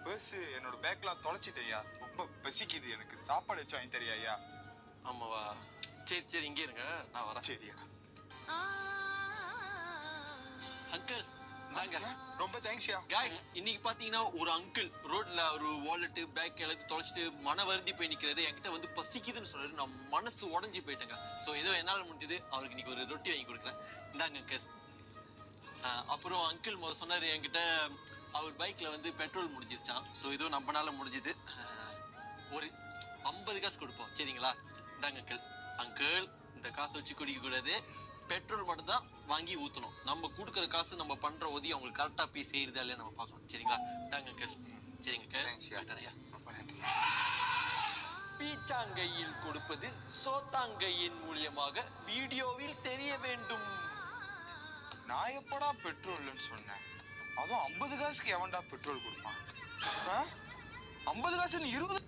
Purse என்னோட பேக்லாம் தொலைச்சிட்டேயா. ரொம்ப பசிக்குது, எனக்கு சாப்பாடு வச்சு வாங்கி தரியா? ஆமாவா? சரி சரி, இங்கே இருங்க, நான் வரேன். சரியா அங்கிள், நாங்க ரொம்ப தேங்க்ஸ்யா. காய்ஸ், இன்னைக்கு பாத்தீங்கன்னா ஒரு அங்கிள் ரோட்ல ஒரு வாலெட் பேக் எல்லாத்தையும் தொலைச்சிட்டு மன வருந்தி போய் நிக்கிறாரு. என்கிட்ட வந்து பசிக்குதுன்னு சொல்றாரு. நான் மனசு உடஞ்சி போயிட்டேங்க. ஸோ ஏதோ என்னால் முடிஞ்சது அவருக்கு இன்னைக்கு ஒரு ரொட்டி வாங்கி கொடுக்குறேன். இந்தாங்க அங்கிள். அப்புறம் அங்கிள் சொன்னாரு என்கிட்ட அவர் பைக்ல வந்து பெட்ரோல் முடிஞ்சிருச்சான். ஸோ ஏதோ நம்மளால முடிஞ்சது. ஒரு 50 காசு கொடுப்போம், சரிங்களா? இந்தாங்க அங்கிள். அங்கிள், இந்த காசை வச்சு குடிக்க கூடாது, பெட்ரோல் மட்டும் தான் வாங்கி ஊற்றணும். நம்ம கொடுக்குற காசு நம்ம பண்ற உதவி அவங்களுக்கு கரெக்டாக போய் செய்யுறதா இல்லையா நம்ம பார்க்கணும், சரிங்களா? இந்தாங்க அங்கிள். சரிங்க அங்கிள். பீச்சாங்கையில் கொடுப்பது சோத்தாங்கையின் மூலியமாக வீடியோவில் தெரிய வேண்டும். நான் எப்படா பெட்ரோல்னு சொன்னேன்? அதுவும் 50 காசுக்கு எவன்டா பெட்ரோல் கொடுப்பான்? 50 காசு 20